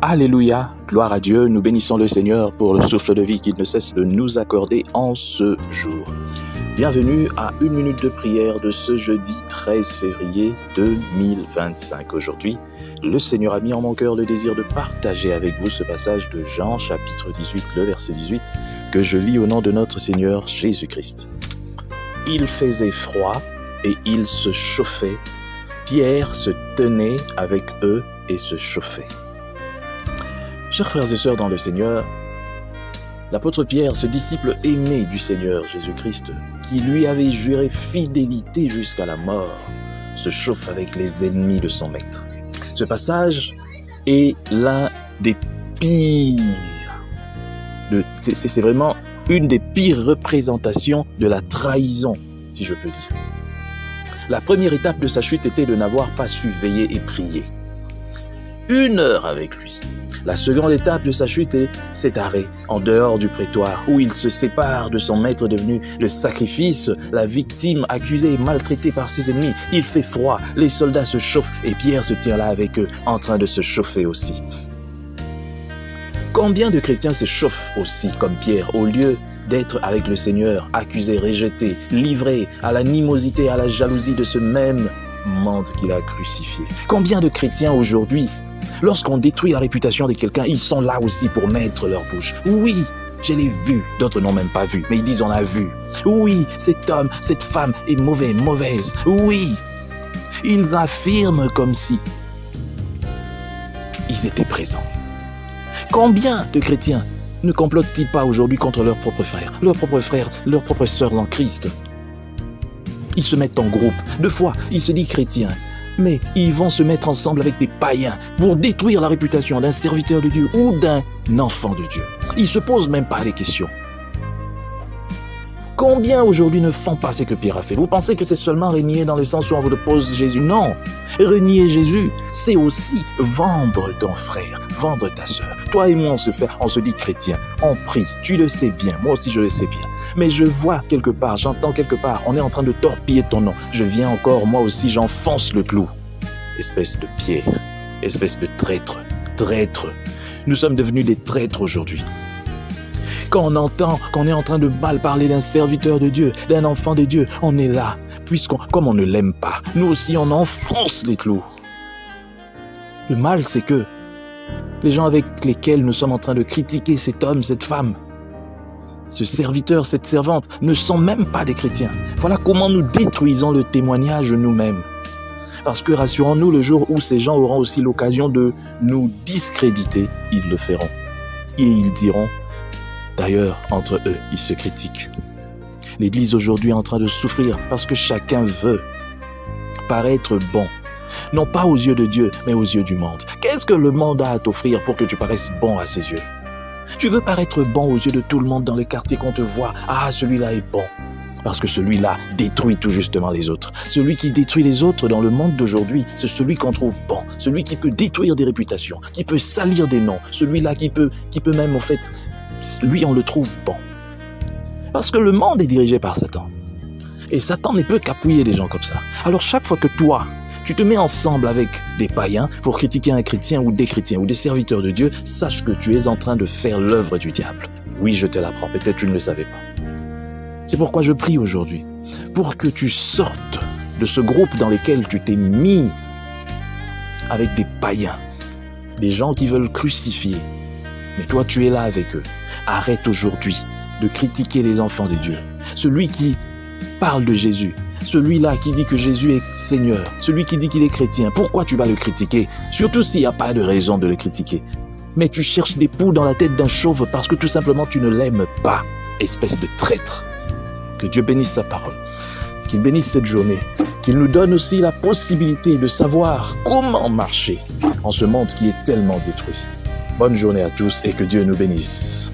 Alléluia, gloire à Dieu, nous bénissons le Seigneur pour le souffle de vie qu'il ne cesse de nous accorder en ce jour. Bienvenue à une minute de prière de ce jeudi 13 février 2025. Aujourd'hui, le Seigneur a mis en mon cœur le désir de partager avec vous ce passage de Jean chapitre 18, le verset 18, que je lis au nom de notre Seigneur Jésus-Christ. Il faisait froid et ils se chauffaient. Pierre se tenait avec eux et se chauffait. Chers frères et sœurs dans le Seigneur, l'apôtre Pierre, ce disciple aimé du Seigneur Jésus-Christ, qui lui avait juré fidélité jusqu'à la mort, se chauffe avec les ennemis de son maître. Ce passage est l'un des pires. C'est vraiment une des pires représentations de la trahison, si je peux dire. La première étape de sa chute était de n'avoir pas su veiller et prier. 1 heure avec lui. La seconde étape de sa chute est cet arrêt en dehors du prétoire où il se sépare de son maître devenu le sacrifice, la victime accusée et maltraitée par ses ennemis. Il fait froid, les soldats se chauffent et Pierre se tient là avec eux en train de se chauffer aussi. Combien de chrétiens se chauffent aussi comme Pierre au lieu d'être avec le Seigneur, accusés, rejetés, livrés à l'animosité, à la jalousie de ce même monde qu'il a crucifié? Combien de chrétiens aujourd'hui, lorsqu'on détruit la réputation de quelqu'un, ils sont là aussi pour mettre leur bouche. Oui, je l'ai vu, d'autres n'ont même pas vu, mais ils disent on a vu. Oui, cet homme, cette femme est mauvaise. Oui, ils affirment comme si ils étaient présents. Combien de chrétiens ne complotent-ils pas aujourd'hui contre leurs propres frères, leurs propres sœurs en Christ? Ils se mettent en groupe. Deux fois, ils se disent chrétiens. Mais ils vont se mettre ensemble avec des païens pour détruire la réputation d'un serviteur de Dieu ou d'un enfant de Dieu. Ils ne se posent même pas les questions. Combien aujourd'hui ne font pas ce que Pierre a fait? Vous pensez que c'est seulement renier dans le sens où on vous pose Jésus? Non. Renier Jésus, c'est aussi vendre ton frère, vendre ta sœur. Toi et moi, on se dit chrétien, on prie, tu le sais bien, moi aussi je le sais bien. Mais je vois quelque part, j'entends quelque part, on est en train de torpiller ton nom. Je viens encore, moi aussi j'enfonce le clou. Espèce de Pierre, espèce de traître. Nous sommes devenus des traîtres aujourd'hui. Quand on entend qu'on est en train de mal parler d'un serviteur de Dieu, d'un enfant de Dieu, on est là, comme on ne l'aime pas, nous aussi on enfonce les clous. Le mal, c'est que les gens avec lesquels nous sommes en train de critiquer cet homme, cette femme, ce serviteur, cette servante, ne sont même pas des chrétiens. Voilà comment nous détruisons le témoignage nous-mêmes. Parce que rassurons-nous, le jour où ces gens auront aussi l'occasion de nous discréditer, ils le feront. Et ils diront, d'ailleurs, entre eux, ils se critiquent. L'Église aujourd'hui est en train de souffrir parce que chacun veut paraître bon. Non pas aux yeux de Dieu, mais aux yeux du monde. Qu'est-ce que le monde a à t'offrir pour que tu paraisses bon à ses yeux? Tu veux paraître bon aux yeux de tout le monde dans le quartier qu'on te voit. Ah, celui-là est bon. Parce que celui-là détruit tout justement les autres. Celui qui détruit les autres dans le monde d'aujourd'hui, c'est celui qu'on trouve bon. Celui qui peut détruire des réputations, qui peut salir des noms. Celui-là qui peut même, en fait, lui, on le trouve bon. Parce que le monde est dirigé par Satan. Et Satan ne peut qu'appuyer des gens comme ça. Alors chaque fois que toi, tu te mets ensemble avec des païens pour critiquer un chrétien ou des chrétiens ou des serviteurs de Dieu, sache que tu es en train de faire l'œuvre du diable. Oui, je te l'apprends, peut-être tu ne le savais pas. C'est pourquoi je prie aujourd'hui, pour que tu sortes de ce groupe dans lequel tu t'es mis avec des païens, des gens qui veulent crucifier. Mais toi, tu es là avec eux. Arrête aujourd'hui de critiquer les enfants de Dieu. Celui qui parle de Jésus, celui-là qui dit que Jésus est Seigneur, celui qui dit qu'il est chrétien, pourquoi tu vas le critiquer? Surtout s'il n'y a pas de raison de le critiquer. Mais tu cherches des poux dans la tête d'un chauve parce que tout simplement tu ne l'aimes pas, espèce de traître. Que Dieu bénisse sa parole, qu'il bénisse cette journée, qu'il nous donne aussi la possibilité de savoir comment marcher en ce monde qui est tellement détruit. Bonne journée à tous et que Dieu nous bénisse.